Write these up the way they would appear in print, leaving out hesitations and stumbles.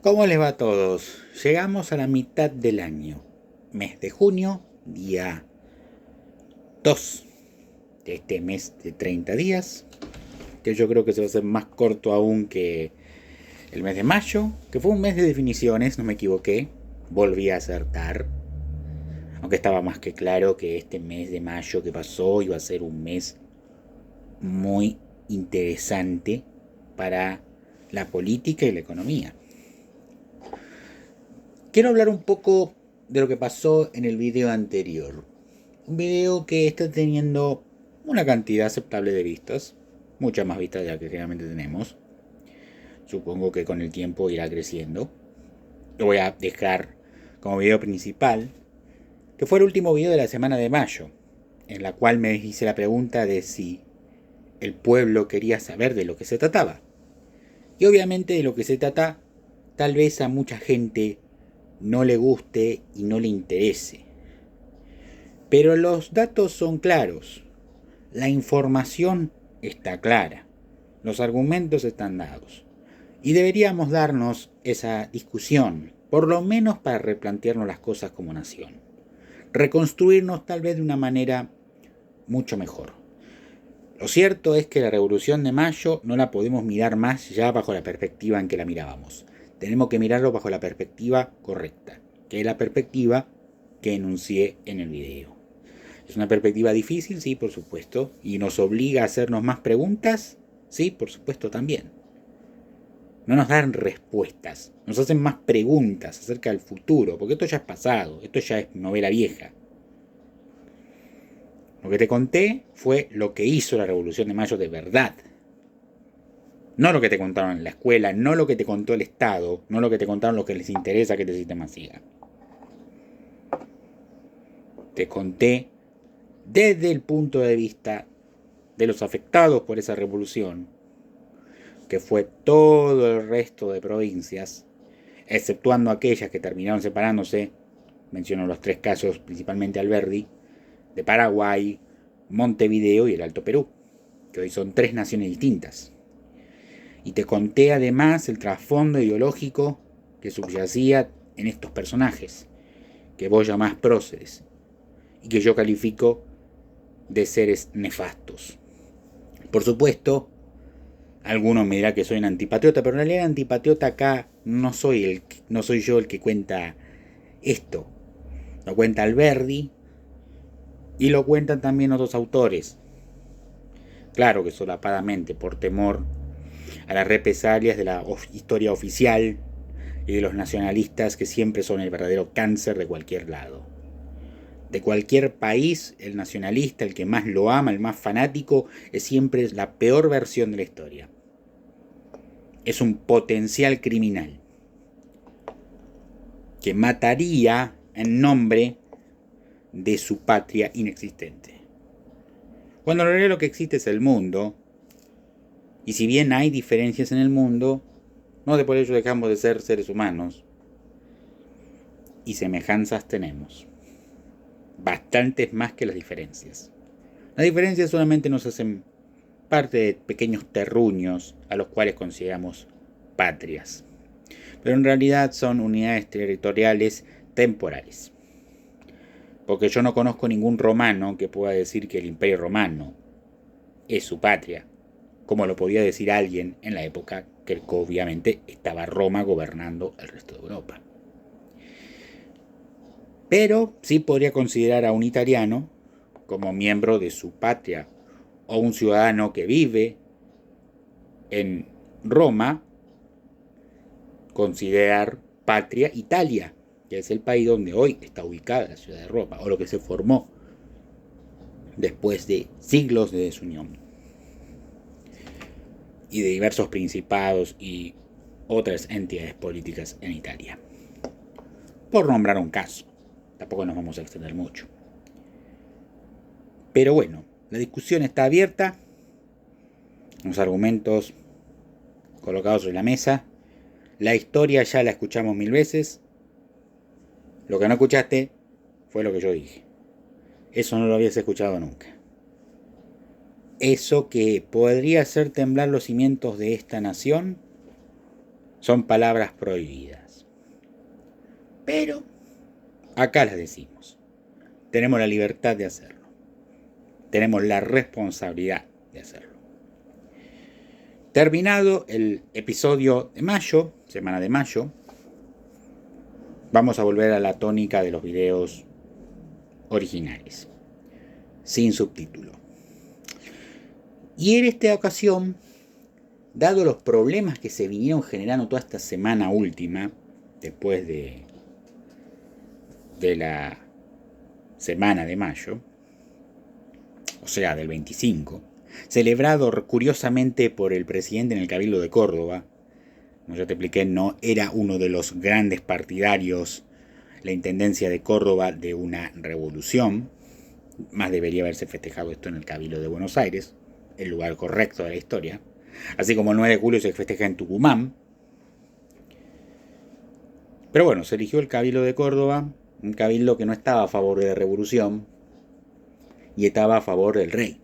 ¿Cómo les va a todos? Llegamos a la mitad del año, mes de junio, día 2 de este mes de 30 días, que yo creo que se va a hacer más corto aún que el mes de mayo, que fue un mes de definiciones, no me equivoqué, volví a acertar, aunque estaba más que claro que este mes de mayo que pasó iba a ser un mes muy interesante para la política y la economía. Quiero hablar un poco de lo que pasó en el video anterior. Un video que está teniendo una cantidad aceptable de vistas, muchas más vistas de las que generalmente tenemos. Supongo que con el tiempo irá creciendo. Lo voy a dejar como video principal, que fue el último video de la semana de mayo, en la cual me hice la pregunta de si el pueblo quería saber de lo que se trataba. Y obviamente de lo que se trata, tal vez a mucha gente no le guste y no le interese. Pero los datos son claros, la información está clara, los argumentos están dados. Y deberíamos darnos esa discusión, por lo menos para replantearnos las cosas como nación. Reconstruirnos tal vez de una manera mucho mejor. Lo cierto es que la Revolución de Mayo no la podemos mirar más ya bajo la perspectiva en que la mirábamos. Tenemos que mirarlo bajo la perspectiva correcta, que es la perspectiva que enuncié en el video. ¿Es una perspectiva difícil? Sí, por supuesto. ¿Y nos obliga a hacernos más preguntas? Sí, por supuesto también. No nos dan respuestas, nos hacen más preguntas acerca del futuro, porque esto ya es pasado, esto ya es novela vieja. Lo que te conté fue lo que hizo la Revolución de Mayo de verdad. No lo que te contaron en la escuela, no lo que te contó el Estado, no lo que te contaron los que les interesa que este sistema siga. Te conté desde el punto de vista de los afectados por esa revolución, que fue todo el resto de provincias, exceptuando aquellas que terminaron separándose, menciono los tres casos, principalmente Alberdi, de Paraguay, Montevideo y el Alto Perú, que hoy son tres naciones distintas. Y te conté además el trasfondo ideológico que subyacía en estos personajes, que vos llamás próceres, y que yo califico de seres nefastos. Por supuesto, algunos me dirán que soy un antipatriota, pero en realidad antipatriota acá no soy yo el que cuenta esto. Lo cuenta Alberdi y lo cuentan también otros autores. Claro que solapadamente, por temor a las represalias de la historia oficial y de los nacionalistas que siempre son el verdadero cáncer de cualquier lado. De cualquier país, el nacionalista, el que más lo ama, el más fanático, es siempre la peor versión de la historia. Es un potencial criminal que mataría en nombre de su patria inexistente. Cuando en realidad lo que existe es el mundo, y si bien hay diferencias en el mundo, no de por ello dejamos de ser seres humanos, y semejanzas tenemos. Bastantes más que las diferencias. Las diferencias solamente nos hacen parte de pequeños terruños a los cuales consideramos patrias. Pero en realidad son unidades territoriales temporales. Porque yo no conozco ningún romano que pueda decir que el Imperio Romano es su patria, como lo podía decir alguien en la época que obviamente estaba Roma gobernando el resto de Europa. Pero sí podría considerar a un italiano como miembro de su patria, o un ciudadano que vive en Roma considerar patria Italia, que es el país donde hoy está ubicada la ciudad de Roma, o lo que se formó después de siglos de desunión y de diversos principados y otras entidades políticas en Italia. Por nombrar un caso, tampoco nos vamos a extender mucho. Pero bueno, la discusión está abierta, los argumentos colocados sobre la mesa, la historia ya la escuchamos 1000 veces, lo que no escuchaste fue lo que yo dije. Eso no lo habías escuchado nunca. Eso que podría hacer temblar los cimientos de esta nación, son palabras prohibidas. Pero acá las decimos. Tenemos la libertad de hacerlo. Tenemos la responsabilidad de hacerlo. Terminado el episodio de mayo, semana de mayo, vamos a volver a la tónica de los videos originales, sin subtítulo. Y en esta ocasión, dado los problemas que se vinieron generando toda esta semana última, después de la semana de mayo, o sea, del 25, celebrado curiosamente por el presidente en el Cabildo de Córdoba. Como ya te expliqué, no era uno de los grandes partidarios, la Intendencia de Córdoba, de una revolución. Más debería haberse festejado esto en el Cabildo de Buenos Aires, el lugar correcto de la historia. Así como el 9 de julio se festeja en Tucumán. Pero bueno, se eligió el Cabildo de Córdoba, un cabildo que no estaba a favor de la revolución y estaba a favor del rey.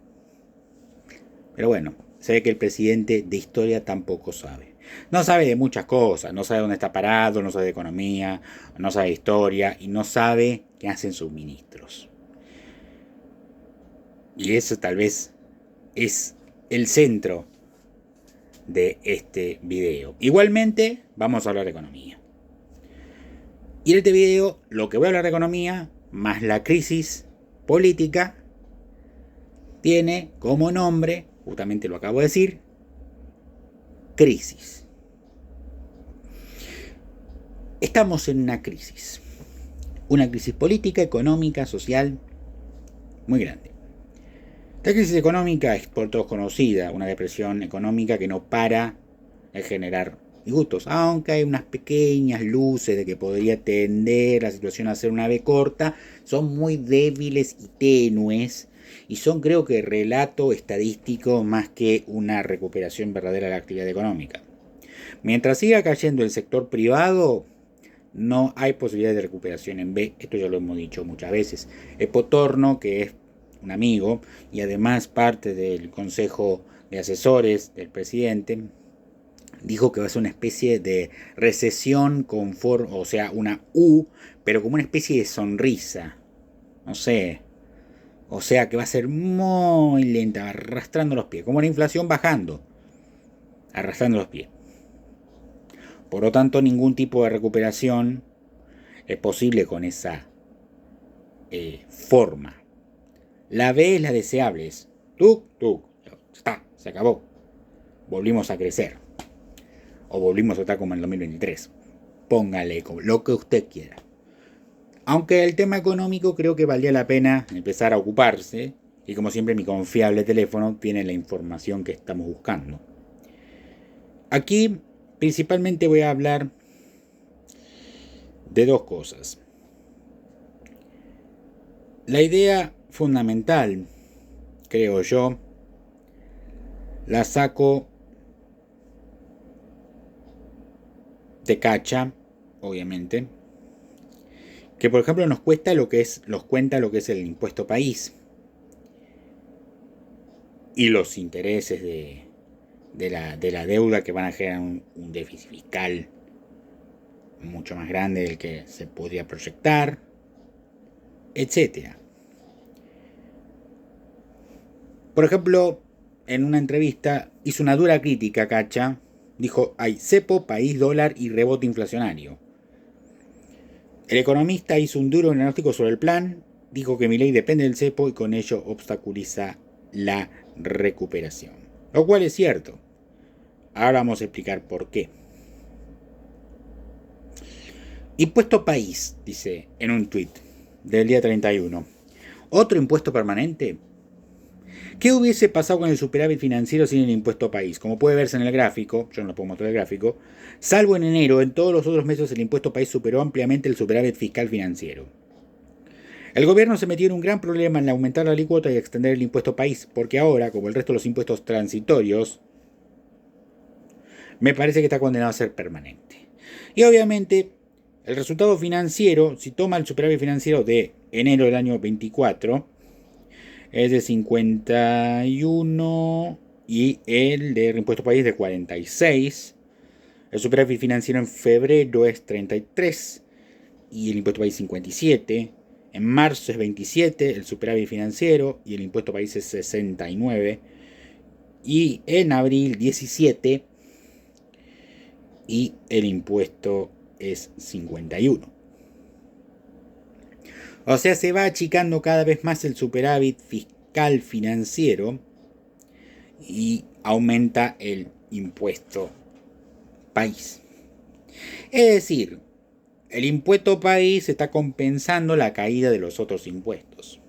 Pero bueno, se ve que el presidente de historia tampoco sabe. No sabe de muchas cosas, no sabe dónde está parado, no sabe de economía, no sabe de historia y no sabe qué hacen sus ministros. Y eso tal vez es el centro de este video. Igualmente, vamos a hablar de economía. Y en este video, lo que voy a hablar de economía, más la crisis política, tiene como nombre, justamente lo acabo de decir, crisis. Estamos en una crisis política, económica, social, muy grande. La crisis económica es por todos conocida, una depresión económica que no para de generar disgustos, aunque hay unas pequeñas luces de que podría tender la situación a ser una B corta, son muy débiles y tenues, y son, creo que, relato estadístico más que una recuperación verdadera de la actividad económica. Mientras siga cayendo el sector privado, no hay posibilidad de recuperación en B. Esto ya lo hemos dicho muchas veces. Epotorno, que es un amigo y además parte del consejo de asesores del presidente, dijo que va a ser una especie de recesión o sea, una U, pero como una especie de sonrisa. No sé. O sea que va a ser muy lenta, arrastrando los pies. Como la inflación bajando, arrastrando los pies. Por lo tanto, ningún tipo de recuperación es posible con esa forma. La B es la deseable. Es está, se acabó. Volvimos a crecer. O volvimos a estar como en el 2023. Póngale lo que usted quiera. Aunque el tema económico creo que valía la pena empezar a ocuparse, y como siempre mi confiable teléfono tiene la información que estamos buscando. Aquí principalmente voy a hablar de dos cosas. La idea fundamental, creo yo, la saco de Cacha, obviamente, que por ejemplo nos cuenta lo que es el impuesto país y los intereses de la deuda que van a generar un déficit fiscal mucho más grande del que se podría proyectar, etcétera. Por ejemplo, en una entrevista hizo una dura crítica a Cacha. Dijo, hay cepo, país, dólar y rebote inflacionario. El economista hizo un duro diagnóstico sobre el plan, dijo que Milei depende del cepo y con ello obstaculiza la recuperación. Lo cual es cierto. Ahora vamos a explicar por qué. Impuesto país, dice en un tuit del día 31. ¿Otro impuesto permanente? ¿Qué hubiese pasado con el superávit financiero sin el impuesto país? Como puede verse en el gráfico, yo no lo puedo mostrar el gráfico, salvo en enero, en todos los otros meses el impuesto país superó ampliamente el superávit fiscal financiero. El gobierno se metió en un gran problema en aumentar la alícuota y extender el impuesto país, porque ahora, como el resto de los impuestos transitorios, me parece que está condenado a ser permanente. Y obviamente, el resultado financiero, si toma el superávit financiero de enero del año 24, es de 51 y el de impuesto país de 46. El superávit financiero en febrero es 33 y el impuesto país 57. En marzo es 27 el superávit financiero y el impuesto país es 69. Y en abril 17 y el impuesto es 51. O sea, se va achicando cada vez más el superávit fiscal financiero y aumenta el impuesto país. Es decir, el impuesto país está compensando la caída de los otros impuestos.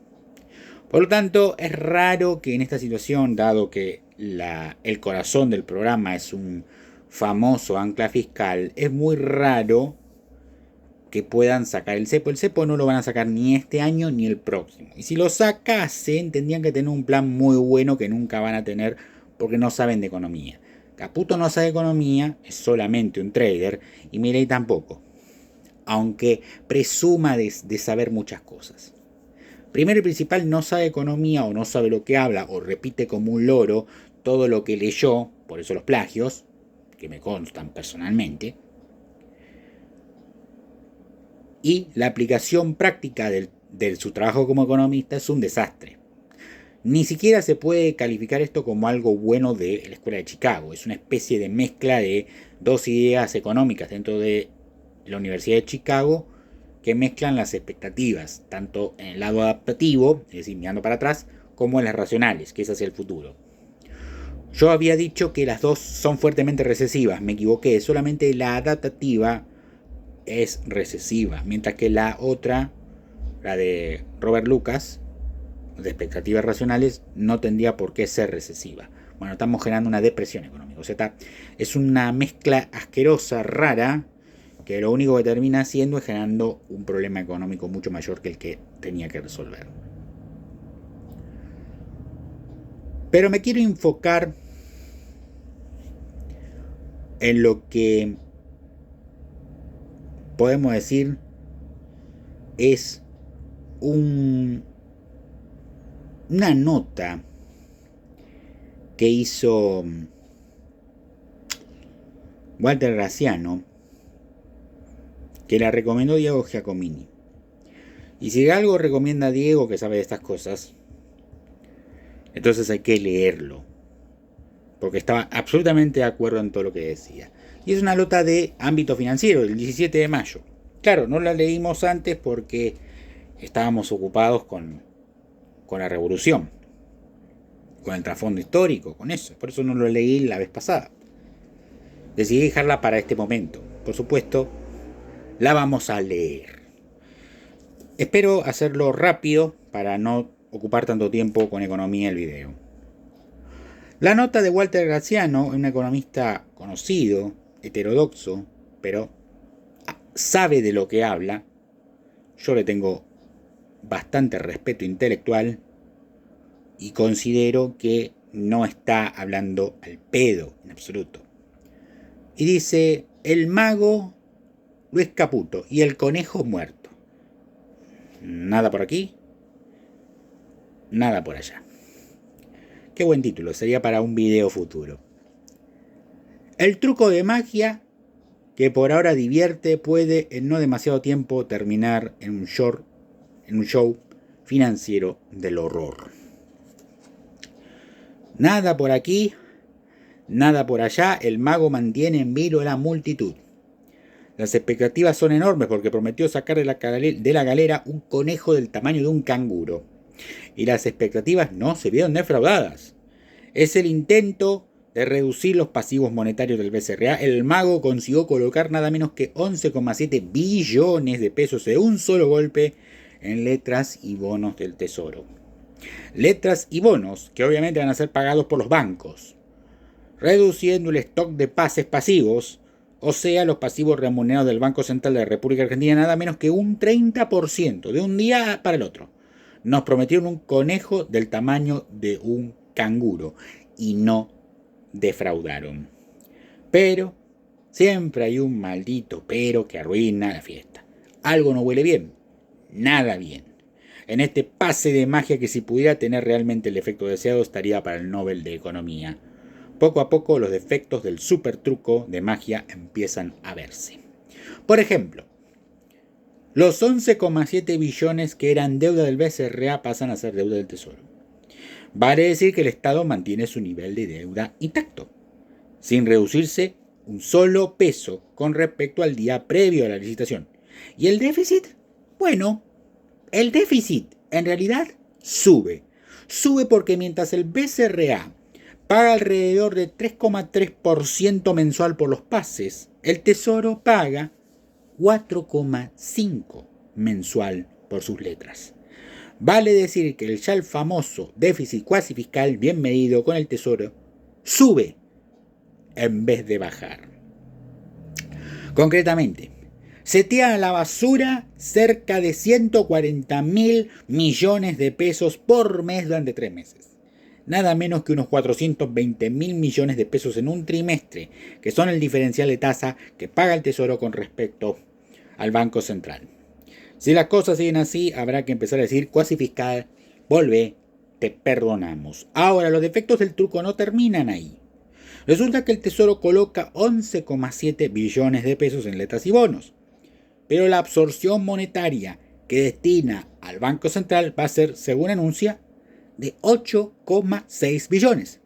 Por lo tanto, es raro que en esta situación, dado que el corazón del programa es un famoso ancla fiscal, es muy raro que puedan sacar el cepo. El cepo no lo van a sacar ni este año ni el próximo. Y si lo sacasen, tendrían que tener un plan muy bueno que nunca van a tener porque no saben de economía. Caputo no sabe de economía, es solamente un trader, y Milei tampoco, aunque presuma de saber muchas cosas. Primero y principal, no sabe economía o no sabe lo que habla o repite como un loro todo lo que leyó, por eso los plagios, que me constan personalmente. Y la aplicación práctica de su trabajo como economista es un desastre. Ni siquiera se puede calificar esto como algo bueno de la Escuela de Chicago. Es una especie de mezcla de dos ideas económicas dentro de la Universidad de Chicago que mezclan las expectativas, tanto en el lado adaptativo, es decir, mirando para atrás, como en las racionales, que es hacia el futuro. Yo había dicho que las dos son fuertemente recesivas, me equivoqué, solamente la adaptativa es recesiva, mientras que la otra, la de Robert Lucas, de expectativas racionales, no tendría por qué ser recesiva. Bueno, estamos generando una depresión económica, o sea, es una mezcla asquerosa, rara, que lo único que termina haciendo es generando un problema económico mucho mayor que el que tenía que resolver. Pero me quiero enfocar en lo que podemos decir es una nota que hizo Walter Graziano, que la recomendó Diego Giacomini. Y si algo recomienda Diego, que sabe de estas cosas, entonces hay que leerlo, porque estaba absolutamente de acuerdo en todo lo que decía. Y es una nota de ámbito financiero, del 17 de mayo. Claro, no la leímos antes porque estábamos ocupados con la revolución, con el trasfondo histórico, con eso. Por eso no lo leí la vez pasada. Decidí dejarla para este momento. Por supuesto, la vamos a leer. Espero hacerlo rápido para no ocupar tanto tiempo con economía el video. La nota de Walter Graziano, un economista conocido, heterodoxo, pero sabe de lo que habla. Yo le tengo bastante respeto intelectual y considero que no está hablando al pedo en absoluto. Y dice, el mago Luis Caputo y el conejo muerto. Nada por aquí, nada por allá. Qué buen título, sería para un video futuro. El truco de magia que por ahora divierte puede en no demasiado tiempo terminar en un show financiero del horror. Nada por aquí, nada por allá, el mago mantiene en vilo a la multitud. Las expectativas son enormes porque prometió sacar de la galera un conejo del tamaño de un canguro. Y las expectativas no se vieron defraudadas. Es el intento de reducir los pasivos monetarios del BCRA. El mago consiguió colocar nada menos que 11,7 billones de pesos de un solo golpe en letras y bonos del tesoro. Letras y bonos que obviamente van a ser pagados por los bancos, reduciendo el stock de pases pasivos, o sea, los pasivos remunerados del Banco Central de la República Argentina, nada menos que un 30% de un día para el otro. Nos prometieron un conejo del tamaño de un canguro y no defraudaron. Pero siempre hay un maldito pero que arruina la fiesta. Algo no huele bien, nada bien. En este pase de magia que si pudiera tener realmente el efecto deseado estaría para el Nobel de Economía. poco a poco los defectos del super truco de magia empiezan a verse. Por ejemplo, los 11,7 billones que eran deuda del BCRA pasan a ser deuda del Tesoro. Vale decir que el Estado mantiene su nivel de deuda intacto, sin reducirse un solo peso con respecto al día previo a la licitación. ¿Y el déficit? Bueno, el déficit en realidad sube. Sube porque mientras el BCRA paga alrededor de 3,3% mensual por los pases, el Tesoro paga 4,5% mensual por sus letras. Vale decir que el ya famoso déficit cuasi fiscal bien medido con el Tesoro sube en vez de bajar. Concretamente, se tira a la basura cerca de 140.000 millones de pesos por mes durante 3 meses. Nada menos que unos 420.000 millones de pesos en un trimestre, que son el diferencial de tasa que paga el Tesoro con respecto al Banco Central. Si las cosas siguen así, habrá que empezar a decir, cuasi fiscal, volvé, te perdonamos. Ahora, los defectos del truco no terminan ahí. Resulta que el Tesoro coloca 11,7 billones de pesos en letras y bonos, pero la absorción monetaria que destina al Banco Central va a ser, según anuncia, de 8,6 billones.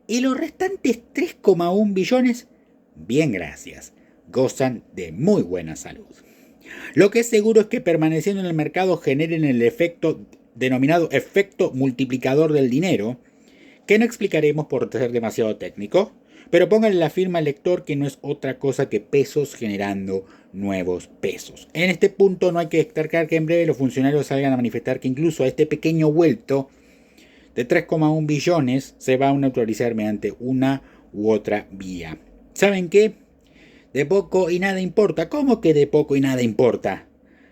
Y los restantes 3,1 billones, bien gracias, gozan de muy buena salud. Lo que es seguro es que permaneciendo en el mercado generen el efecto denominado efecto multiplicador del dinero, que no explicaremos por ser demasiado técnico, pero pónganle la firma al lector que no es otra cosa que pesos generando nuevos pesos. En este punto no hay que destacar que en breve los funcionarios salgan a manifestar que incluso a este pequeño vuelto de 3,1 billones se va a neutralizar mediante una u otra vía. ¿Saben qué? De poco y nada importa. ¿Cómo que de poco y nada importa?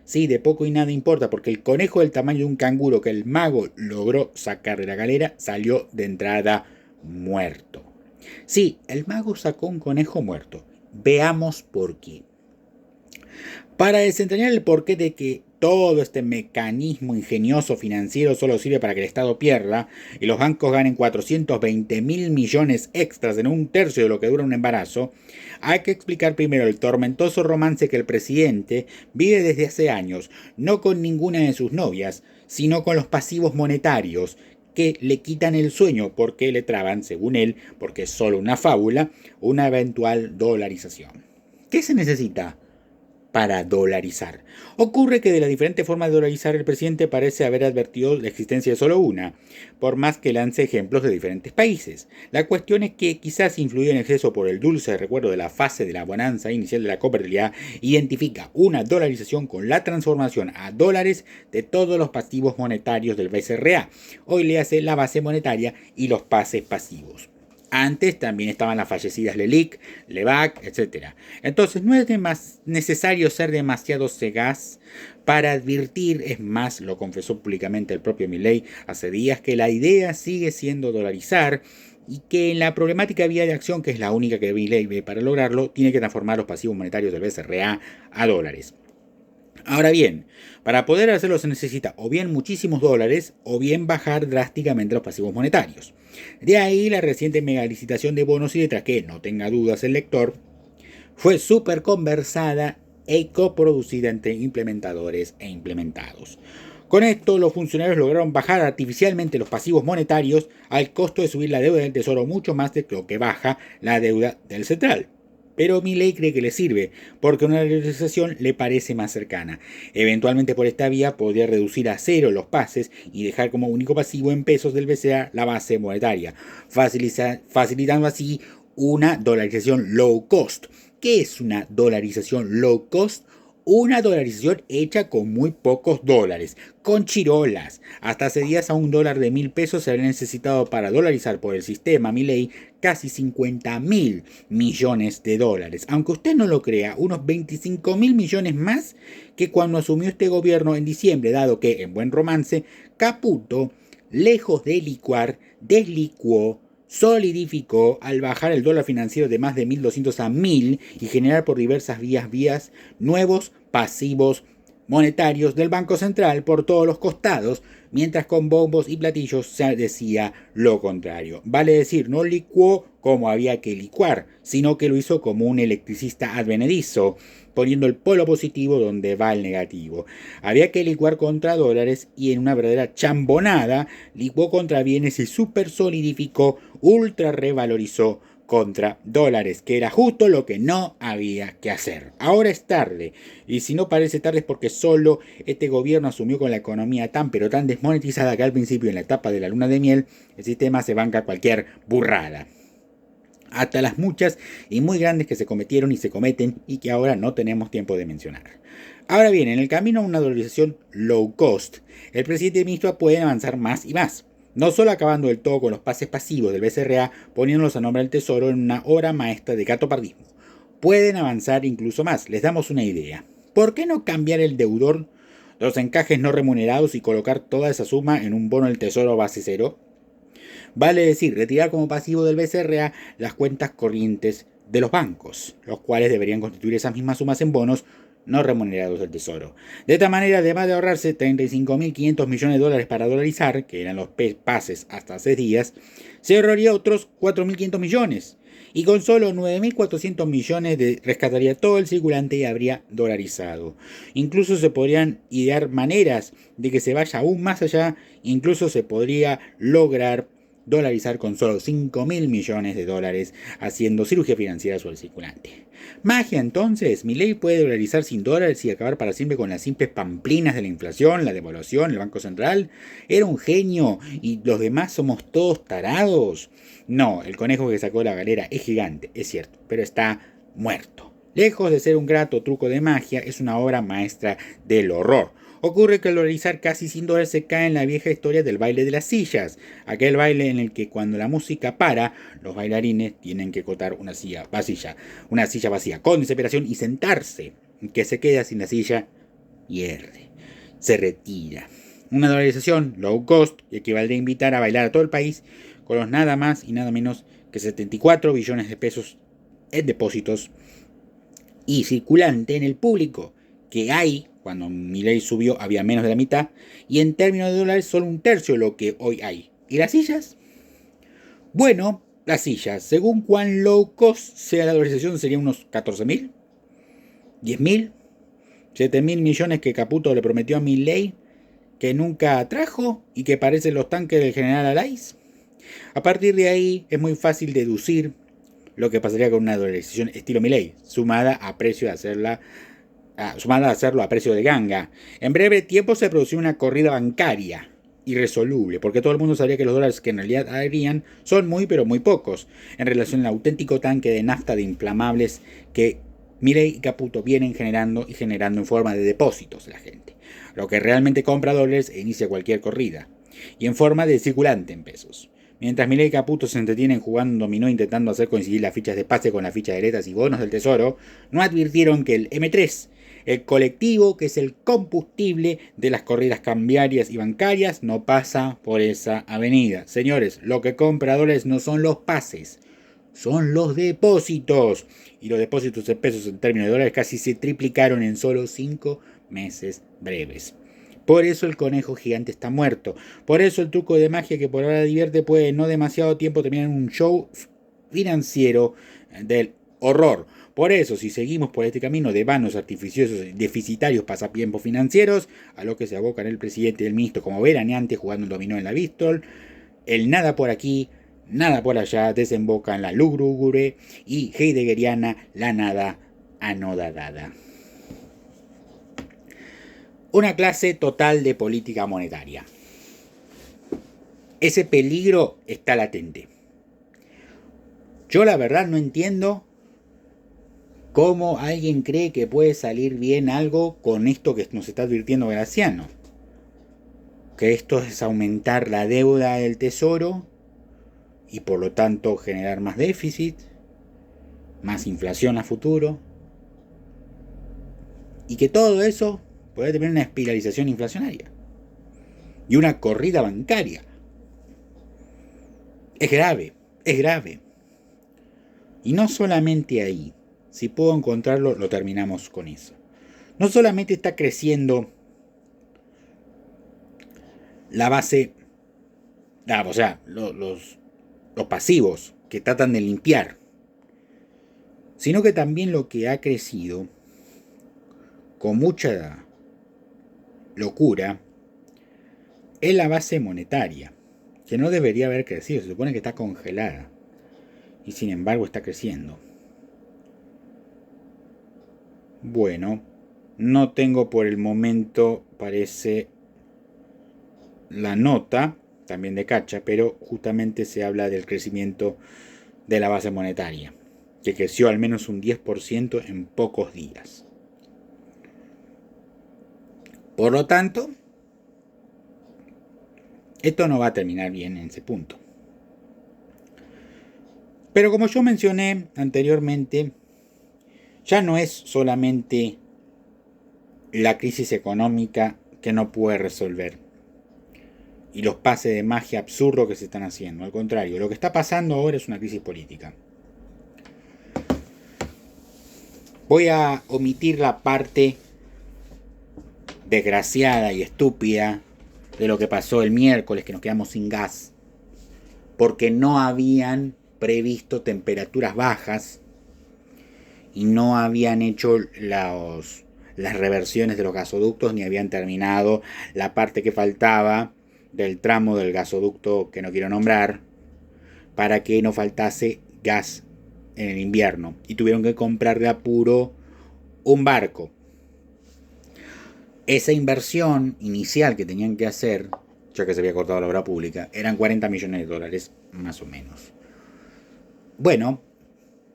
Sí, de poco y nada importa, porque el conejo del tamaño de un canguro que el mago logró sacar de la galera salió de entrada muerto. Sí, el mago sacó un conejo muerto. Veamos por qué. Para desentrañar el porqué de que todo este mecanismo ingenioso financiero solo sirve para que el Estado pierda y los bancos ganen 420.000 millones extras en un tercio de lo que dura un embarazo, hay que explicar primero el tormentoso romance que el presidente vive desde hace años, no con ninguna de sus novias, sino con los pasivos monetarios, que le quitan el sueño porque le traban, según él, porque es solo una fábula, una eventual dolarización. ¿Qué se necesita para dolarizar? Ocurre que de las diferentes formas de dolarizar el presidente parece haber advertido la existencia de solo una, por más que lance ejemplos de diferentes países. La cuestión es que quizás influido en exceso por el dulce recuerdo de la fase de la bonanza inicial de la convertibilidad, identifica una dolarización con la transformación a dólares de todos los pasivos monetarios del BCRA. Hoy le hace la base monetaria y los pases pasivos. Antes también estaban las fallecidas Leliq, Levac, etc. Entonces no es necesario ser demasiado sagaz para advertir, es más, lo confesó públicamente el propio Milei hace días, que la idea sigue siendo dolarizar y que en la problemática vía de acción, que es la única que Milei ve para lograrlo, tiene que transformar los pasivos monetarios del BCRA a dólares. Ahora bien, para poder hacerlo se necesita o bien muchísimos dólares o bien bajar drásticamente los pasivos monetarios. De ahí la reciente megalicitación de bonos y letras que, no tenga dudas el lector, fue súper conversada e coproducida entre implementadores e implementados. Con esto, los funcionarios lograron bajar artificialmente los pasivos monetarios al costo de subir la deuda del Tesoro mucho más de lo que baja la deuda del central. Pero Milei cree que le sirve, porque una dolarización le parece más cercana. Eventualmente por esta vía podría reducir a cero los pases y dejar como único pasivo en pesos del BCA la base monetaria, facilitando así una dolarización low cost. ¿Qué es una dolarización low cost? Una dolarización hecha con muy pocos dólares, con chirolas. Hasta hace días a $1 de 1.000 pesos se habría necesitado para dolarizar por el sistema Milei casi 50.000 millones de dólares. Aunque usted no lo crea, unos 25.000 millones más que cuando asumió este gobierno en diciembre, dado que, en buen romance, Caputo, lejos de licuar, deslicuó, solidificó al bajar el dólar financiero de más de 1.200 a 1.000 y generar por diversas vías nuevos pasivos monetarios del Banco Central por todos los costados, mientras con bombos y platillos se decía lo contrario. Vale decir, no licuó como había que licuar, sino que lo hizo como un electricista advenedizo, poniendo el polo positivo donde va el negativo. Había que licuar contra dólares y en una verdadera chambonada licuó contra bienes y super solidificó, ultra revalorizó contra dólares, que era justo lo que no había que hacer. Ahora es tarde, y si no parece tarde es porque solo este gobierno asumió con la economía tan pero tan desmonetizada que al principio, en la etapa de la luna de miel, el sistema se banca cualquier burrada. Hasta las muchas y muy grandes que se cometieron y se cometen y que ahora no tenemos tiempo de mencionar. Ahora bien, en el camino a una dolarización low cost, el presidente ministro puede avanzar más y más. No solo acabando del todo con los pases pasivos del BCRA, poniéndolos a nombre del Tesoro en una obra maestra de gatopardismo. Pueden avanzar incluso más. Les damos una idea. ¿Por qué no cambiar el deudor de los encajes no remunerados y colocar toda esa suma en un bono del Tesoro base cero? Vale decir, retirar como pasivo del BCRA las cuentas corrientes de los bancos, los cuales deberían constituir esas mismas sumas en bonos no remunerados del Tesoro. De esta manera, además de ahorrarse 35.500 millones de dólares para dolarizar, que eran los pases hasta 6 días, se ahorraría otros 4.500 millones. Y con solo 9.400 millones rescataría todo el circulante y habría dolarizado. Incluso se podrían idear maneras de que se vaya aún más allá. Incluso se podría lograr dolarizar con solo 5.000 millones de dólares, haciendo cirugía financiera sobre el circulante. Magia, entonces. Milei puede dolarizar sin dólares y acabar para siempre con las simples pamplinas de la inflación, la devaluación, el Banco Central. Era un genio y los demás somos todos tarados. No, el conejo que sacó la galera es gigante, es cierto, pero está muerto. Lejos de ser un grato truco de magia, es una obra maestra del horror. Ocurre que al dolarizar casi sin dólares se cae en la vieja historia del baile de las sillas, aquel baile en el que cuando la música para, los bailarines tienen que cotar una silla vacía, con desesperación y sentarse. Que se queda sin la silla, pierde, se retira. Una dolarización low cost equivaldría a invitar a bailar a todo el país con los nada más y nada menos que 74 billones de pesos en depósitos y circulante en el público, que hay. Cuando Milei subió había menos de la mitad, y en términos de dólares solo un tercio de lo que hoy hay. ¿Y las sillas? Bueno, las sillas, según cuán low cost sea la dolarización, serían unos 14.000, 10.000, 7.000 millones que Caputo le prometió a Milei, que nunca trajo y que parecen los tanques del general Alais. A partir de ahí es muy fácil deducir lo que pasaría con una dolarización estilo Milei, sumada a hacerlo a precio de ganga. En breve tiempo se produció una corrida bancaria irresoluble, porque todo el mundo sabría que los dólares que en realidad harían son muy pero muy pocos en relación al auténtico tanque de nafta de inflamables que Milei y Caputo vienen generando en forma de depósitos de la gente. Lo que realmente compra dólares e inicia cualquier corrida. Y en forma de circulante en pesos. Mientras Milei y Caputo se entretienen jugando un dominó intentando hacer coincidir las fichas de pase con las fichas de letras y bonos del Tesoro, no advirtieron que el M3, el colectivo que es el combustible de las corridas cambiarias y bancarias, no pasa por esa avenida. Señores, lo que compra dólares no son los pases, son los depósitos. Y los depósitos de pesos en términos de dólares casi se triplicaron en solo 5 meses breves. Por eso el conejo gigante está muerto. Por eso el truco de magia que por ahora divierte puede en no demasiado tiempo terminar en un show financiero del horror. Por eso, si seguimos por este camino de vanos, artificiosos y deficitarios pasatiempos financieros, a lo que se abocan el presidente y el ministro como veraneantes jugando un dominó en la Bristol, el nada por aquí, nada por allá desemboca en la lúgubre y heideggeriana la nada anodadada. Una clase total de política monetaria. Ese peligro está latente. Yo la verdad no entiendo cómo alguien cree que puede salir bien algo con esto que nos está advirtiendo Graciano. Que esto es aumentar la deuda del Tesoro y por lo tanto generar más déficit, más inflación a futuro. Y que todo eso puede tener una espiralización inflacionaria y una corrida bancaria. Es grave, es grave. Y no solamente ahí. Si puedo encontrarlo, lo terminamos con eso. no solamente está creciendo la base, o sea, los pasivos que tratan de limpiar, sino que también lo que ha crecido con mucha locura es la base monetaria, que no debería haber crecido, se supone que está congelada y sin embargo está creciendo. Bueno, no tengo por el momento, parece, la nota también de Cacha, pero justamente se habla del crecimiento de la base monetaria, que creció al menos un 10% en pocos días. Por lo tanto, esto no va a terminar bien en ese punto. Pero como yo mencioné anteriormente, ya no es solamente la crisis económica que no puede resolver y los pases de magia absurdos que se están haciendo. Al contrario, lo que está pasando ahora es una crisis política. Voy a omitir la parte desgraciada y estúpida de lo que pasó el miércoles, que nos quedamos sin gas, porque no habían previsto temperaturas bajas y no habían hecho las reversiones de los gasoductos, ni habían terminado la parte que faltaba del tramo del gasoducto que no quiero nombrar, para que no faltase gas en el invierno, y tuvieron que comprar de apuro un barco. Esa inversión inicial que tenían que hacer, ya que se había cortado la obra pública, eran 40 millones de dólares más o menos. Bueno,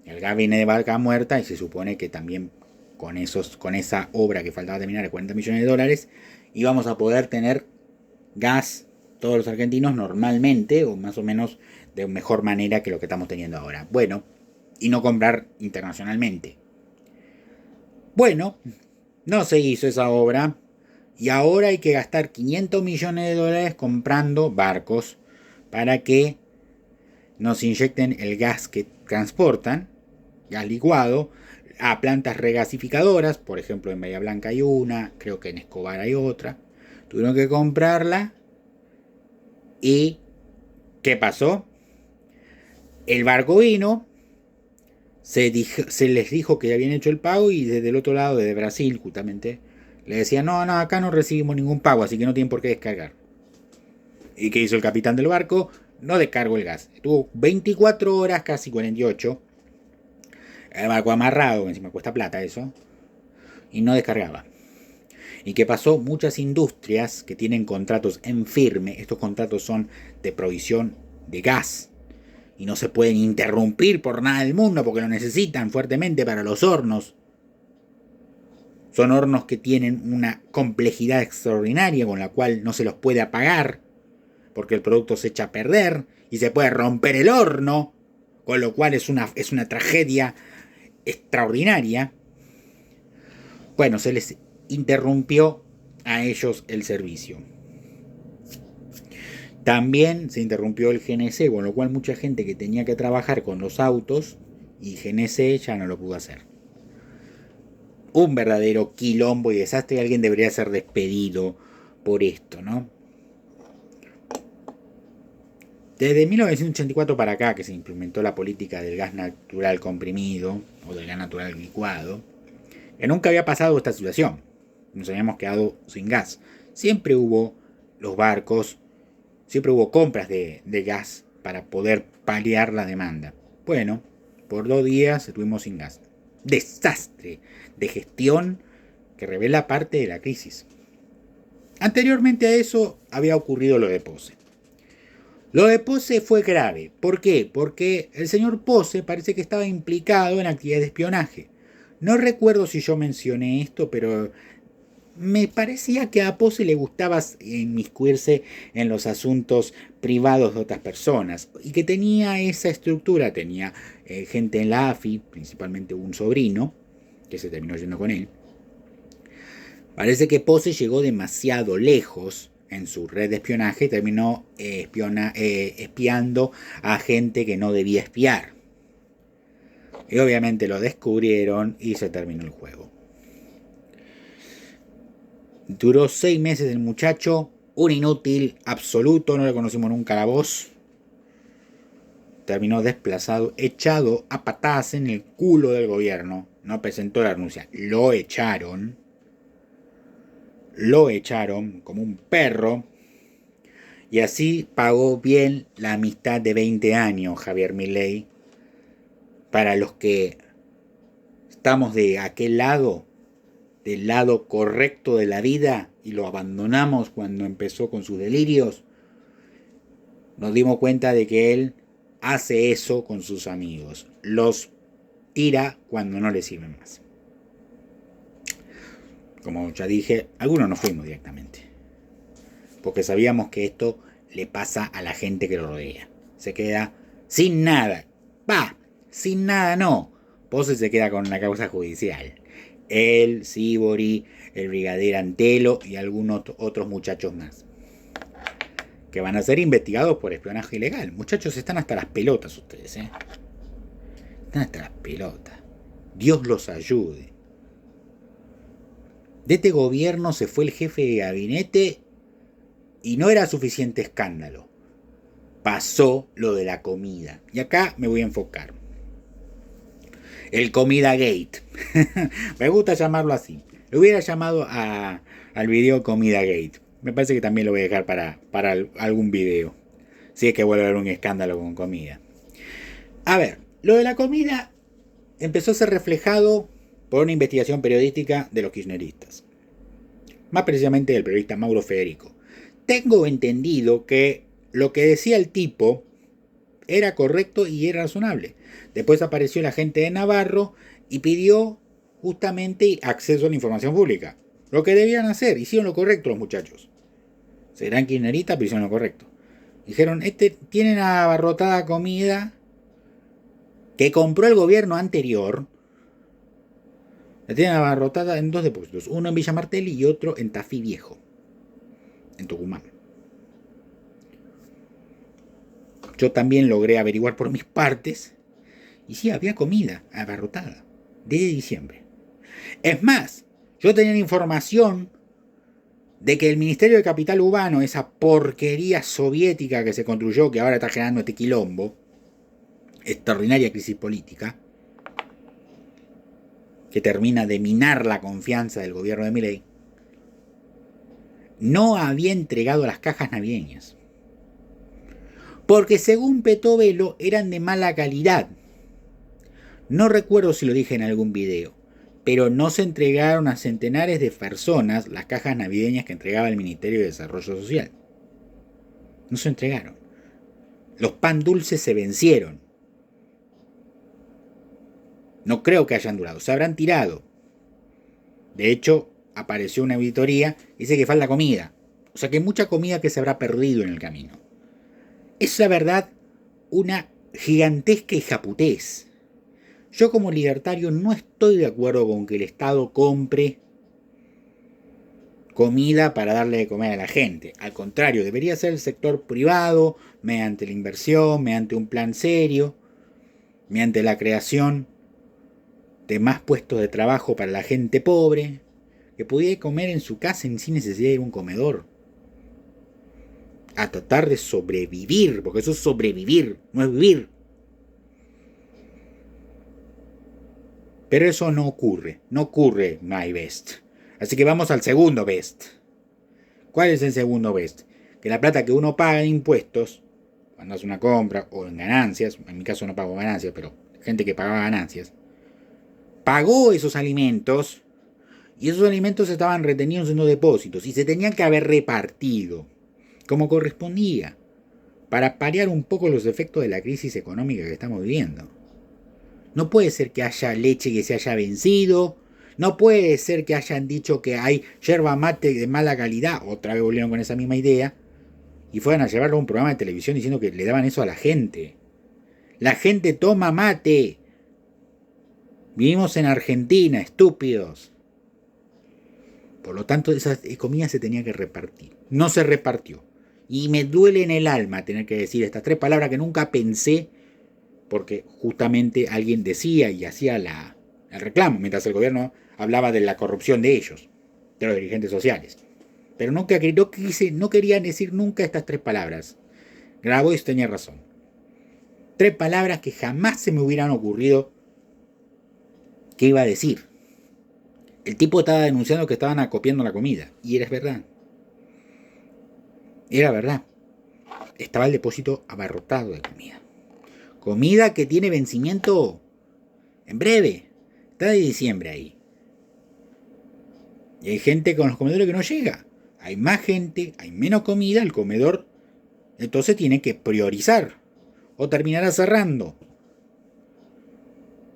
el gas viene de vaca muerta y se supone que también con esa obra que faltaba terminar de 40 millones de dólares íbamos a poder tener gas todos los argentinos normalmente, o más o menos de mejor manera que lo que estamos teniendo ahora. Bueno, y no comprar internacionalmente. Bueno, no se hizo esa obra y ahora hay que gastar 500 millones de dólares comprando barcos para que nos inyecten el gas que transportan, gas licuado, a plantas regasificadoras. Por ejemplo, en Bahía Blanca hay una, creo que en Escobar hay otra. Tuvieron que comprarla. ¿Y qué pasó? El barco vino, se les dijo que ya habían hecho el pago, y desde el otro lado, desde Brasil justamente, le decían, no, acá no recibimos ningún pago, así que no tienen por qué descargar. ¿Y qué hizo el capitán del barco? No descargó el gas. Estuvo 24 horas, casi 48, el barco amarrado, encima cuesta plata eso, y no descargaba. ¿Y qué pasó? Muchas industrias que tienen contratos en firme, estos contratos son de provisión de gas, y no se pueden interrumpir por nada del mundo porque lo necesitan fuertemente para los hornos. Son hornos que tienen una complejidad extraordinaria con la cual no se los puede apagar porque el producto se echa a perder y se puede romper el horno, con lo cual es una tragedia extraordinaria. Bueno, se les interrumpió a ellos el servicio. También se interrumpió el GNC, con lo cual mucha gente que tenía que trabajar con los autos y GNC ya no lo pudo hacer. Un verdadero quilombo y desastre. Alguien debería ser despedido por esto, ¿no? Desde 1984 para acá, que se implementó la política del gas natural comprimido o del gas natural licuado, que nunca había pasado esta situación. Nos habíamos quedado sin gas. Siempre hubo los barcos, siempre hubo compras de gas para poder paliar la demanda. Bueno, por 2 días estuvimos sin gas. Desastre de gestión que revela parte de la crisis. Anteriormente a eso había ocurrido lo de Pose. Lo de Pose fue grave. ¿Por qué? Porque el señor Pose parece que estaba implicado en actividades de espionaje. No recuerdo si yo mencioné esto, pero me parecía que a Pose le gustaba inmiscuirse en los asuntos privados de otras personas y que tenía esa estructura. Tenía gente en la AFI, principalmente un sobrino que se terminó yendo con él. Parece que Pose llegó demasiado lejos en su red de espionaje y terminó espiando a gente que no debía espiar. Y obviamente lo descubrieron y se terminó el juego. Duró 6 meses el muchacho, un inútil absoluto, no le conocimos nunca la voz. Terminó desplazado, echado a patadas en el culo del gobierno. No presentó la renuncia, lo echaron. Lo echaron como un perro. Y así pagó bien la amistad de 20 años Javier Milei. Para los que estamos de aquel lado, del lado correcto de la vida, y lo abandonamos cuando empezó con sus delirios, nos dimos cuenta de que él hace eso con sus amigos. Los tira cuando no les sirven más. Como ya dije, algunos nos fuimos directamente. Porque sabíamos que esto le pasa a la gente que lo rodea. Se queda sin nada. Sin nada no. Pose se queda con una causa judicial. Él, Sibori, el brigadier Antelo y algunos otros muchachos más. Que van a ser investigados por espionaje ilegal. Muchachos, están hasta las pelotas ustedes, ¿eh? Están hasta las pelotas. Dios los ayude. De este gobierno se fue el jefe de gabinete y no era suficiente escándalo. Pasó lo de la comida. Y acá me voy a enfocar. El Comida Gate. Me gusta llamarlo así. Lo hubiera llamado al video Comida Gate. Me parece que también lo voy a dejar para algún video. Si es que vuelve a haber un escándalo con comida. A ver, lo de la comida empezó a ser reflejado por una investigación periodística de los kirchneristas. Más precisamente del periodista Mauro Federico. Tengo entendido que lo que decía el tipo era correcto y era razonable. Después apareció la gente de Navarro y pidió justamente acceso a la información pública. Lo que debían hacer, hicieron lo correcto los muchachos. Serán kirchneristas, pero hicieron lo correcto. Dijeron, tienen abarrotada comida que compró el gobierno anterior. La tienen abarrotada en 2 depósitos. Uno en Villa Martelli y otro en Tafí Viejo, en Tucumán. Yo también logré averiguar por mis partes. Y sí, había comida abarrotada. Desde diciembre. Es más, yo tenía información de que el Ministerio de Capital Urbano, esa porquería soviética que se construyó, que ahora está generando este quilombo, extraordinaria crisis política, que termina de minar la confianza del gobierno de Milei, no había entregado las cajas navideñas. Porque según Petovelo eran de mala calidad. No recuerdo si lo dije en algún video, pero no se entregaron a centenares de personas las cajas navideñas que entregaba el Ministerio de Desarrollo Social. No se entregaron. Los pan dulces se vencieron. No creo que hayan durado, se habrán tirado. De hecho, apareció una auditoría y dice que falta comida. O sea que hay mucha comida que se habrá perdido en el camino. Es la verdad una gigantesca hijaputez. Yo como libertario no estoy de acuerdo con que el Estado compre comida para darle de comer a la gente. Al contrario, debería ser el sector privado, mediante la inversión, mediante un plan serio, mediante la creación de más puestos de trabajo para la gente pobre, que pudiera comer en su casa sin necesidad de ir a un comedor. A tratar de sobrevivir, porque eso es sobrevivir, no es vivir. Pero eso no ocurre my best. Así que vamos al segundo best. ¿Cuál es el segundo best? Que la plata que uno paga en impuestos, cuando hace una compra o en ganancias, en mi caso no pago ganancias, pero gente que pagaba ganancias, pagó esos alimentos y esos alimentos estaban retenidos en los depósitos y se tenían que haber repartido como correspondía para paliar un poco los efectos de la crisis económica que estamos viviendo. No puede ser que haya leche que se haya vencido. No puede ser que hayan dicho que hay yerba mate de mala calidad. Otra vez volvieron con esa misma idea. Y fueron a llevarlo a un programa de televisión diciendo que le daban eso a la gente. La gente toma mate. Vivimos en Argentina, estúpidos. Por lo tanto, esa comida se tenía que repartir. No se repartió. Y me duele en el alma tener que decir estas 3 palabras que nunca pensé, porque justamente alguien decía y hacía el reclamo, mientras el gobierno hablaba de la corrupción de ellos. de los dirigentes sociales. Pero no querían decir nunca estas tres palabras. Grabois tenía razón. Tres palabras que jamás se me hubieran ocurrido que iba a decir. El tipo estaba denunciando que estaban acopiando la comida. Y era verdad. Era verdad. Estaba el depósito abarrotado de comida. Comida que tiene vencimiento en breve. Está de diciembre ahí. Y hay gente con los comedores que no llega. Hay más gente, hay menos comida, el comedor entonces tiene que priorizar o terminará cerrando.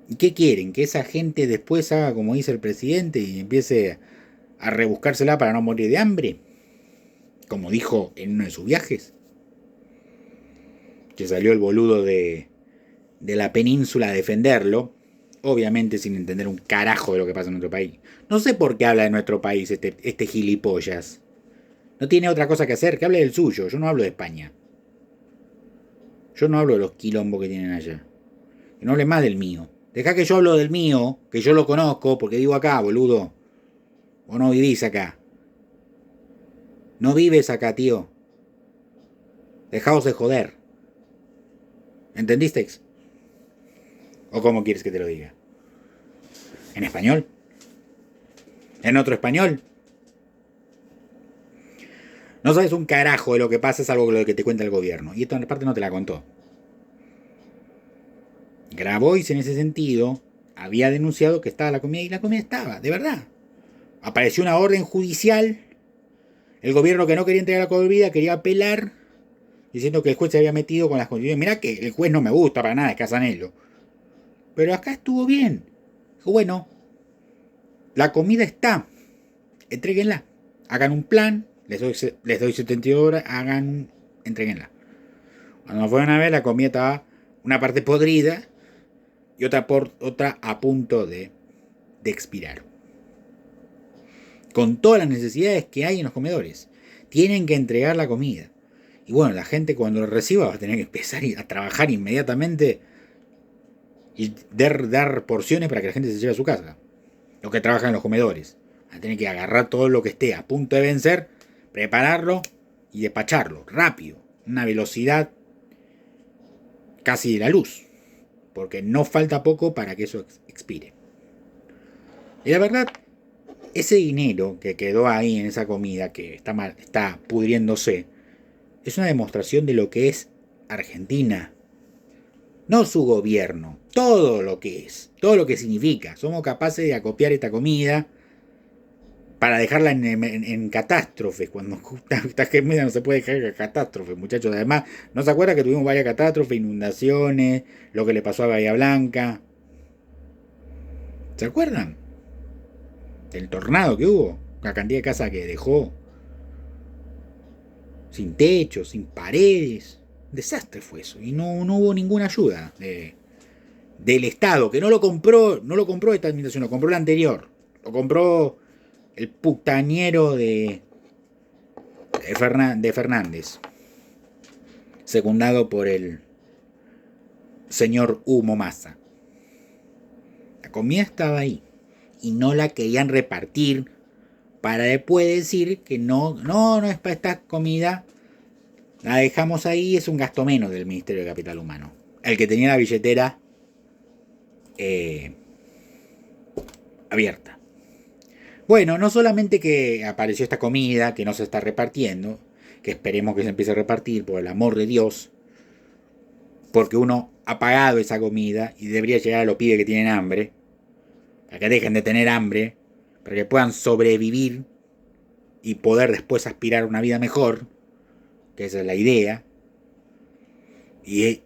¿Y qué quieren? ¿Que esa gente después haga como dice el presidente y empiece a rebuscársela para no morir de hambre? Como dijo en uno de sus viajes. Que salió el boludo de la península a defenderlo. Obviamente sin entender un carajo de lo que pasa en nuestro país. No sé por qué habla de nuestro país este gilipollas. No tiene otra cosa que hacer, que hable del suyo. Yo no hablo de España. Yo no hablo de los quilombos que tienen allá. Que no hable más del mío. Dejá que yo hablo del mío, que yo lo conozco, porque vivo acá, boludo. Vos no vivís acá. No vives acá, tío. Dejaos de joder. ¿Entendisteis? ¿O cómo quieres que te lo diga? ¿En español? ¿En otro español? No sabes un carajo de lo que pasa, salvo lo que te cuenta el gobierno. Y esto en parte no te la contó. Grabois en ese sentido había denunciado que estaba la comida y la comida estaba, de verdad. Apareció una orden judicial. El gobierno que no quería entregar la comida quería apelar, diciendo que el juez se había metido con las condiciones. Mirá que el juez no me gusta para nada, es Casanello. Pero acá estuvo bien. Dijo, bueno, la comida está. Entréguenla. Hagan un plan. Les doy 72 horas. Entréguenla. Cuando fueron a ver, la comida estaba una parte podrida y otra a punto de expirar. Con todas las necesidades que hay en los comedores. Tienen que entregar la comida. Y bueno, la gente cuando lo reciba va a tener que empezar a trabajar inmediatamente y dar porciones para que la gente se lleve a su casa. Los que trabajan en los comedores. Van a tener que agarrar todo lo que esté a punto de vencer, prepararlo y despacharlo rápido. Una velocidad casi de la luz. Porque no falta poco para que eso expire. Y la verdad, ese dinero que quedó ahí en esa comida que está pudriéndose, es una demostración de lo que es Argentina. No su gobierno, todo lo que es, todo lo que significa. Somos capaces de acopiar esta comida para dejarla en catástrofes. Cuando esta comida no se puede dejar en catástrofes, muchachos. Además, ¿no se acuerdan que tuvimos varias catástrofes, inundaciones, lo que le pasó a Bahía Blanca? ¿Se acuerdan? Del tornado que hubo, la cantidad de casas que dejó. Sin techo, sin paredes. Un desastre fue eso. Y no hubo ninguna ayuda del Estado, que no lo compró esta administración, lo compró la anterior. Lo compró el putañero de Fernández. Secundado por el señor Humo Massa. La comida estaba ahí. Y no la querían repartir para después decir que no es para esta comida. La dejamos ahí, es un gasto menos del Ministerio de Capital Humano. El que tenía la billetera abierta. Bueno, no solamente que apareció esta comida que no se está repartiendo, que esperemos que se empiece a repartir por el amor de Dios, porque uno ha pagado esa comida y debería llegar a los pibes que tienen hambre, para que dejen de tener hambre, para que puedan sobrevivir y poder después aspirar a una vida mejor, que esa es la idea, y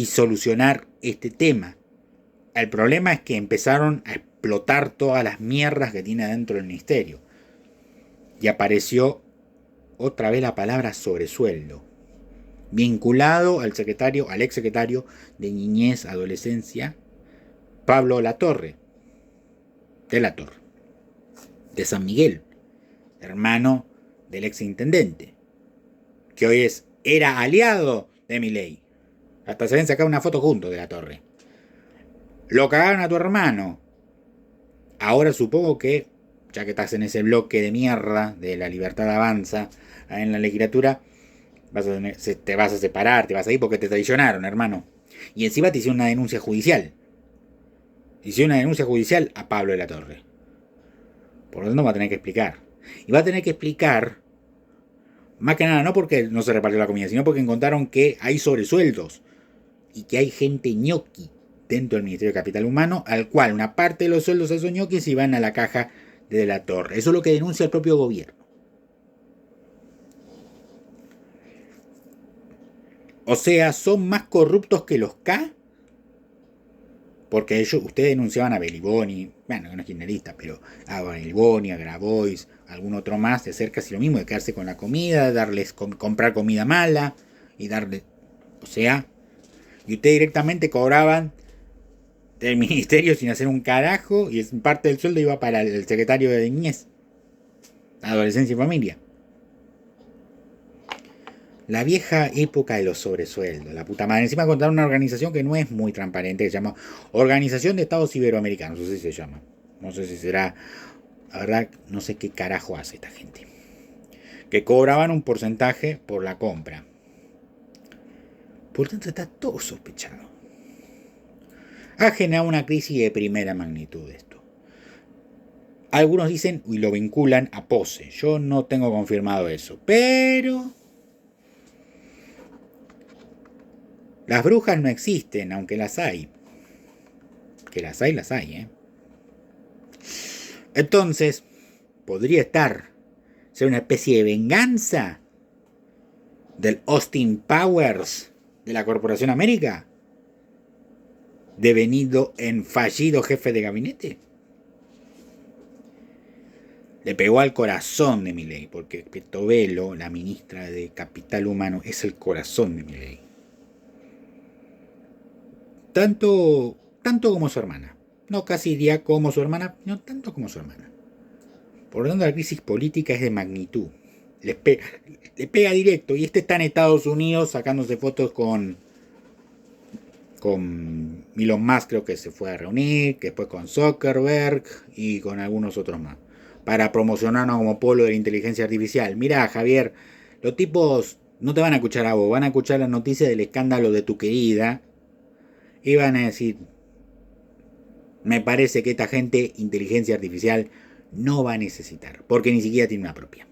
solucionar este tema. El problema es que empezaron a explotar todas las mierdas que tiene adentro del ministerio. Y apareció otra vez la palabra sobresueldo, vinculado al ex secretario de Niñez, Adolescencia, Pablo Latorre, de San Miguel, hermano del ex intendente, que hoy era aliado de Milei. Hasta se ven sacar una foto juntos de Latorre. Lo cagaron a tu hermano. Ahora supongo que ya que estás en ese bloque de mierda de La Libertad Avanza en la legislatura, te vas a separar, te vas a ir porque te traicionaron, hermano. Y encima te hicieron una denuncia judicial. Hicieron una denuncia judicial a Pablo de la Torre. Por lo tanto va a tener que explicar. Y va a tener que explicar, más que nada, no porque no se repartió la comida, sino porque encontraron que hay sobresueldos y que hay gente ñoqui dentro del Ministerio de Capital Humano, al cual una parte de los sueldos de esos ñoquis iban a la caja de la Torre. Eso es lo que denuncia el propio gobierno. O sea, son más corruptos que los K. Porque ustedes denunciaban a Beliboni, bueno, que no es kirchnerista, pero a Beliboni, a Grabois, algún otro más, de hacer casi lo mismo, de quedarse con la comida, darles comprar comida mala y darle, o sea, y ustedes directamente cobraban del ministerio sin hacer un carajo y parte del sueldo iba para el secretario de Niñez, Adolescencia y Familia. La vieja época de los sobresueldos, la puta madre. Encima contaron una organización que no es muy transparente, que se llama Organización de Estados Iberoamericanos, no sé si se llama. No sé si será, la verdad, no sé qué carajo hace esta gente. Que cobraban un porcentaje por la compra. Por tanto, está todo sospechado. Ha generado una crisis de primera magnitud esto. Algunos dicen y lo vinculan a Pose. Yo no tengo confirmado eso, pero las brujas no existen, aunque las hay. Que las hay, ¿eh? Entonces, podría ser una especie de venganza del Austin Powers de la Corporación América, devenido en fallido jefe de gabinete. Le pegó al corazón de Milei, porque Petovelo, la ministra de Capital Humano, es el corazón de Milei. Tanto como su hermana. No casi diría como su hermana, no tanto como su hermana. Por lo tanto, la crisis política es de magnitud. Le pega directo. Y está en Estados Unidos sacándose fotos con Elon Musk, creo que se fue a reunir, que después con Zuckerberg y con algunos otros más. Para promocionarnos como polo de la inteligencia artificial. Mira, Javier, los tipos no te van a escuchar a vos, van a escuchar las noticias del escándalo de tu querida y van a decir, me parece que esta gente inteligencia artificial no va a necesitar, porque ni siquiera tiene una propia.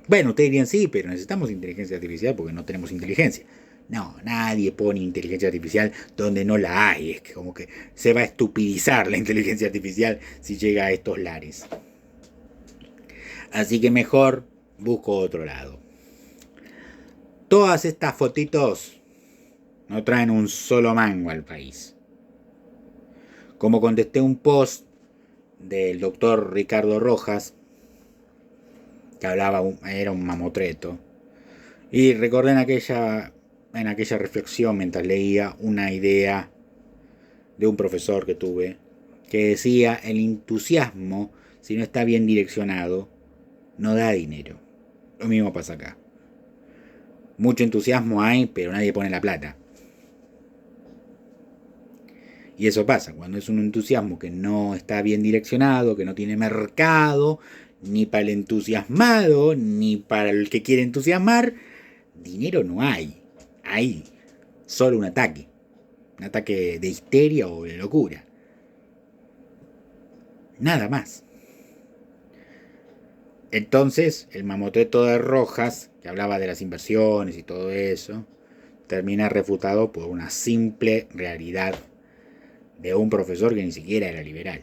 Bueno, ustedes dirían sí, pero necesitamos inteligencia artificial porque no tenemos inteligencia. No, nadie pone inteligencia artificial donde no la hay. Es que como que se va a estupidizar la inteligencia artificial si llega a estos lares. Así que mejor busco otro lado. Todas estas fotitos no traen un solo mango al país. Como contesté un post del doctor Ricardo Rojas, que era un mamotreto, y recordé en aquella reflexión mientras leía una idea de un profesor que tuve, que decía, el entusiasmo, si no está bien direccionado, no da dinero. Lo mismo pasa acá. Mucho entusiasmo hay, pero nadie pone la plata. Y eso pasa, cuando es un entusiasmo que no está bien direccionado, que no tiene mercado, ni para el entusiasmado, ni para el que quiere entusiasmar, dinero no hay. Hay solo un ataque de histeria o de locura. Nada más. Entonces, el mamotreto de Rojas, que hablaba de las inversiones y todo eso, termina refutado por una simple realidad de un profesor que ni siquiera era liberal.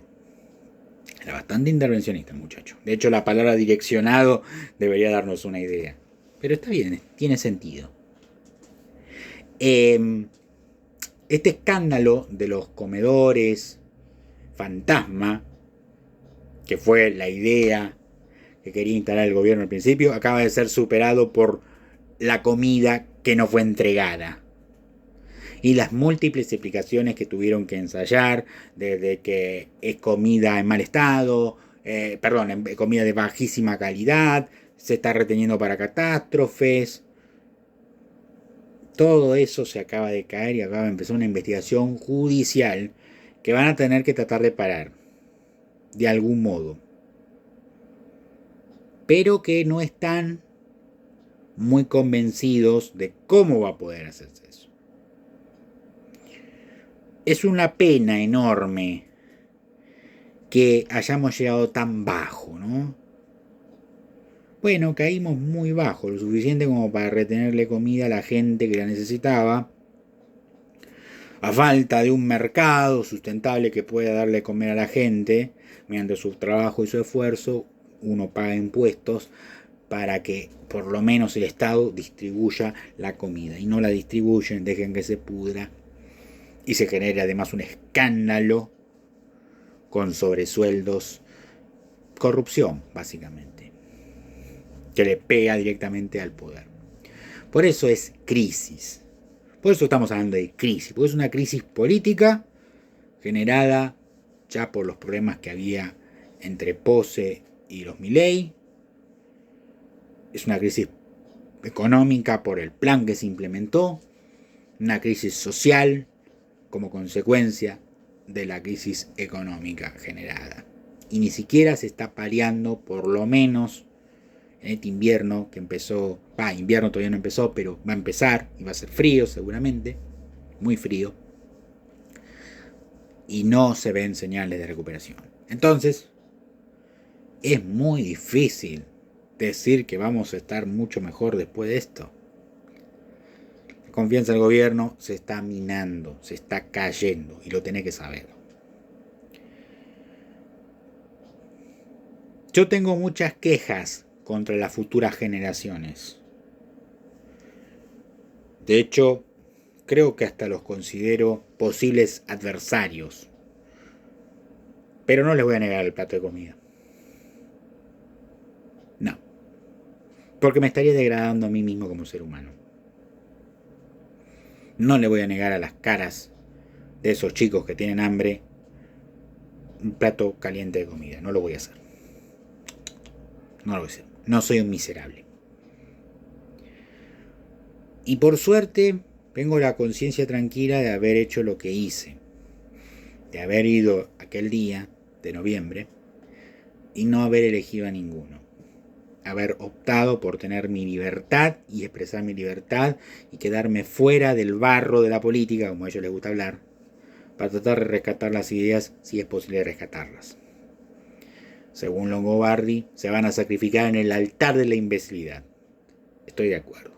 Era bastante intervencionista el muchacho. De hecho, la palabra direccionado debería darnos una idea. Pero está bien, tiene sentido. Este escándalo de los comedores fantasma, que fue la idea que quería instalar el gobierno al principio, acaba de ser superado por la comida que no fue entregada. Y las múltiples explicaciones que tuvieron que ensayar, desde que es comida en mal estado, comida de bajísima calidad, se está reteniendo para catástrofes. Todo eso se acaba de caer y acaba de empezar una investigación judicial que van a tener que tratar de parar. de algún modo, pero que no están muy convencidos de cómo va a poder hacerse eso. Es una pena enorme que hayamos llegado tan bajo, ¿no? Bueno, caímos muy bajo, lo suficiente como para retenerle comida a la gente que la necesitaba, a falta de un mercado sustentable que pueda darle comer a la gente, mediante su trabajo y su esfuerzo, uno paga impuestos para que por lo menos el Estado distribuya la comida, y no la distribuyen, dejen que se pudra, y se genera además un escándalo con sobresueldos, corrupción básicamente, que le pega directamente al poder. Por eso es crisis. Por eso estamos hablando de crisis, porque es una crisis política generada ya por los problemas que había entre Pose y los Milei. Es una crisis económica por el plan que se implementó, una crisis social como consecuencia de la crisis económica generada. Y ni siquiera se está paliando, por lo menos en este invierno que empezó, invierno todavía no empezó, pero va a empezar y va a ser frío seguramente, muy frío, y no se ven señales de recuperación. Entonces, es muy difícil decir que vamos a estar mucho mejor después de esto. La confianza en el gobierno se está minando, se está cayendo, y lo tenés que saber. Yo tengo muchas quejas contra las futuras generaciones. De hecho, creo que hasta los considero posibles adversarios. Pero no les voy a negar el plato de comida. No. Porque me estaría degradando a mí mismo como ser humano. No le voy a negar a las caras de esos chicos que tienen hambre un plato caliente de comida. No lo voy a hacer. No lo voy a hacer. No soy un miserable. Y por suerte, tengo la conciencia tranquila de haber hecho lo que hice. De haber ido aquel día de noviembre y no haber elegido a ninguno. Haber optado por tener mi libertad y expresar mi libertad y quedarme fuera del barro de la política, como a ellos les gusta hablar, para tratar de rescatar las ideas si es posible rescatarlas. Según Longobardi, se van a sacrificar en el altar de la imbecilidad. Estoy de acuerdo.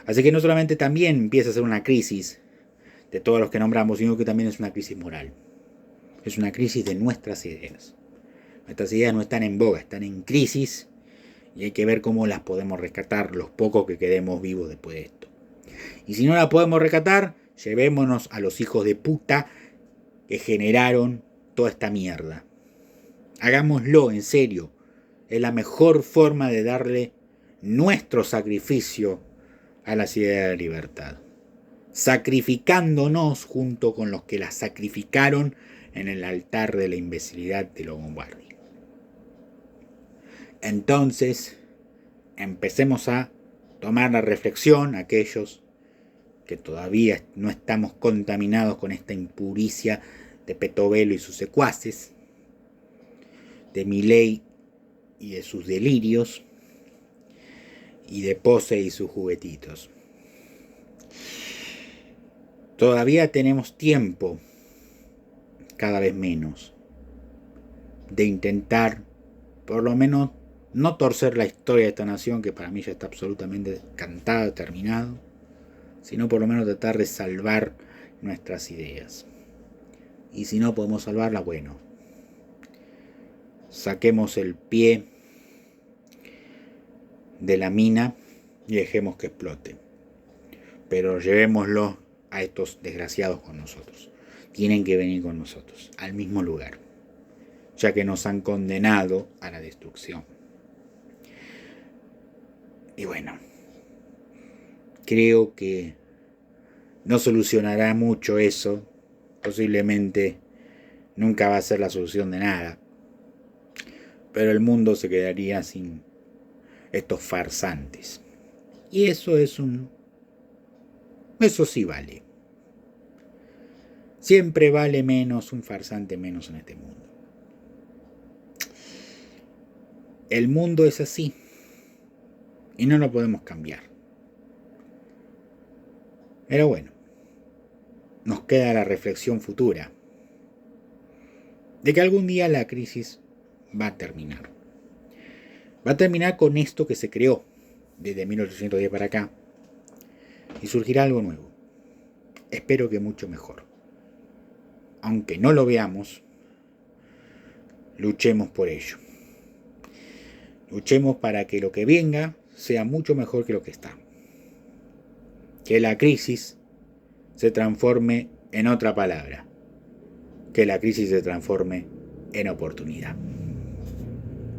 Así que no solamente también empieza a ser una crisis de todos los que nombramos, sino que también es una crisis moral. Es una crisis de nuestras ideas. Nuestras ideas no están en boga, están en crisis, y hay que ver cómo las podemos rescatar, los pocos que quedemos vivos después de esto. Y si no las podemos rescatar, llevémonos a los hijos de puta que generaron toda esta mierda. Hagámoslo, en serio. Es la mejor forma de darle nuestro sacrificio a las ideas de libertad. Sacrificándonos junto con los que la sacrificaron en el altar de la imbecilidad de Longobardi. Entonces, empecemos a tomar la reflexión, aquellos que todavía no estamos contaminados con esta impuricia de Petovelo y sus secuaces, de Milei y de sus delirios, y de Pose y sus juguetitos. Todavía tenemos tiempo, cada vez menos, de intentar, por lo menos, no torcer la historia de esta nación, que para mí ya está absolutamente cantada, terminado, sino por lo menos tratar de salvar nuestras ideas. Y si no podemos salvarla, bueno, saquemos el pie de la mina y dejemos que explote. Pero llevémoslo a estos desgraciados con nosotros. Tienen que venir con nosotros, al mismo lugar, ya que nos han condenado a la destrucción. Y bueno, creo que no solucionará mucho eso. Posiblemente nunca va a ser la solución de nada. Pero el mundo se quedaría sin estos farsantes. Y eso es eso sí vale. Siempre vale menos un farsante menos en este mundo. El mundo es así y no lo podemos cambiar. Pero bueno, nos queda la reflexión futura de que algún día la crisis va a terminar. Va a terminar con esto que se creó desde 1810 para acá y surgirá algo nuevo. Espero que mucho mejor. Aunque no lo veamos, luchemos por ello. Luchemos para que lo que venga sea mucho mejor que lo que está. Que la crisis se transforme en otra palabra. Que la crisis se transforme en oportunidad.